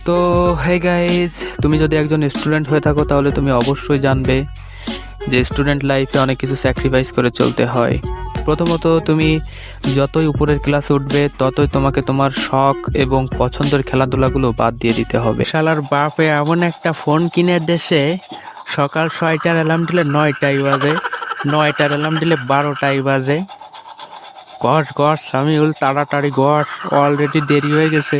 তো hey guys, তুমি যদি একজন স্টুডেন্ট হয়ে থাকো তাহলে তুমি অবশ্যই জানবে যে স্টুডেন্ট লাইফে অনেক কিছু স্যাক্রিফাইস করে চলতে হয়। প্রথমত, তুমি যতই উপরের ক্লাসে উঠবে ততই তোমাকে তোমার শখ এবং পছন্দের খেলাধুলাগুলো বাদ দিয়ে দিতে হবে। শালার বাপে এমন একটা ফোন কিনে দেশে সকাল 6টার অ্যালার্ম দিলে 9টাই বাজে, 9টার অ্যালার্ম দিলে 12টাই বাজে। গস গস সামিউল, তাড়াতাড়ি গস, অলরেডি দেরি হয়ে গেছে,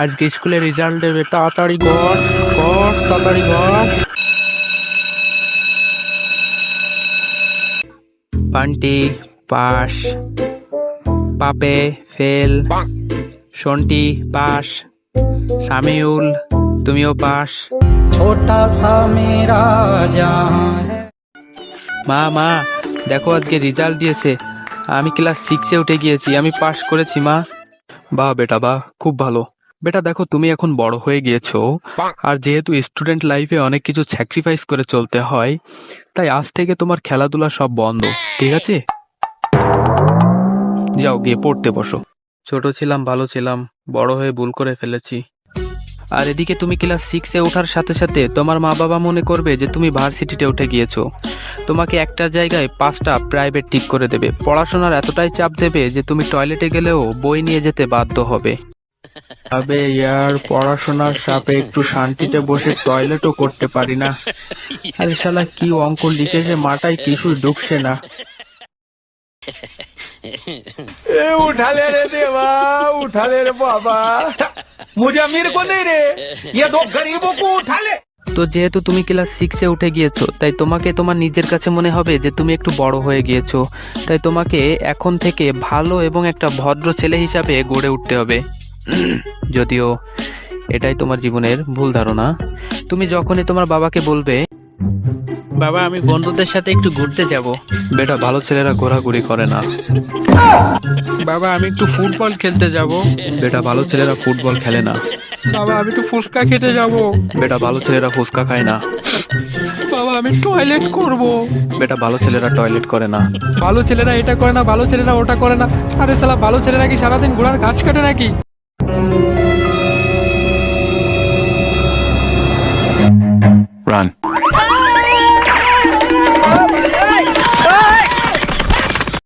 আজকে স্কুলে রেজাল্ট দেবে, তাড়াতাড়ি গস গস, তাড়াতাড়ি গস। বান্টি পাস, পাপে ফেল, শন্টি পাস, সামিউল তুমিও পাস। छोटा सा मेरा जहां है। মা মা দেখো, আজকে রেজাল্ট দিয়েছে, আমি ক্লাস 6-এ উঠে গিয়েছি, আমি পাস করেছি মা। বাহ বেটা বাহ, খুব ভালো বেটা। দেখো তুমি এখন বড় হয়ে গিয়েছো, আর যেহেতু স্টুডেন্ট লাইফে অনেক কিছু স্যাক্রিফাইস করে চলতে হয়, তাই আজ থেকে তোমার খেলাধুলা সব বন্ধ, ঠিক আছে? যাও গিয়ে পড়তে বসো। ছোট ছিলাম, ভালো ছিলাম, বড় হয়ে ভুল করে ফেলেছি। আর এদিকে তুমি ক্লাস 6-এ ওঠার সাথে সাথে তোমার মা বাবা মনে করবে যে তুমি ভার্সিটিতে উঠে গিয়েছো, তোমাকে একটা জায়গায় 5টা প্রাইভেট ঠিক করে দেবে, পড়াশোনার এতটাই চাপ দেবে যে তুমি টয়লেটে গেলেও বই নিয়ে যেতে বাধ্য হবে। আবে ইয়ার, পড়াশোনার চাপে একটু শান্তিতে বসে টয়লেটও করতে পারি না। আরে শালা কি অঙ্ক লিখেছে মাথায় কিছুই ঢুকছে না। उठा ले रे देवा, उठा ले रे बाबा, मुझे अमीर को नहीं रे, ये दो गरीबों को उठा ले। তো যেহেতু তুমি ক্লাস 6-এ উঠে গিয়েছো, তাই তোমাকে তোমার নিজের কাছে মনে হবে যে তুমি একটু বড় হয়ে গিয়েছো, তাই তোমাকে এখন থেকে ভালো এবং একটা ভদ্র ছেলে হিসাবে গড়ে উঠতে হবে। যদিও এটাই তোমার জীবনের ভুল ধারণা। তুমি যখনই তোমার বাবাকে বলবে, বাবা আমি বন্ধুদের সাথে একটু ঘুরতে যাব, বেটা ভালো ছেলেরা ঘোরাঘুরি করে না। বাবা আমি একটু ফুটবল খেলতে যাব, বেটা ভালো ছেলেরা ফুটবল খেলে না। বাবা আমি একটু ফুচকা খেতে যাব, বেটা ভালো ছেলেরা ফুচকা খায় না। বাবা আমি টয়লেট করব, বেটা ভালো ছেলেরা টয়লেট করে না। ভালো ছেলেরা এটা করে না, ভালো ছেলেরা ওটা করে না। আরে শালা, ভালো ছেলেরা কি সারাদিন ঘোড়ার ঘাস কাটে নাকি?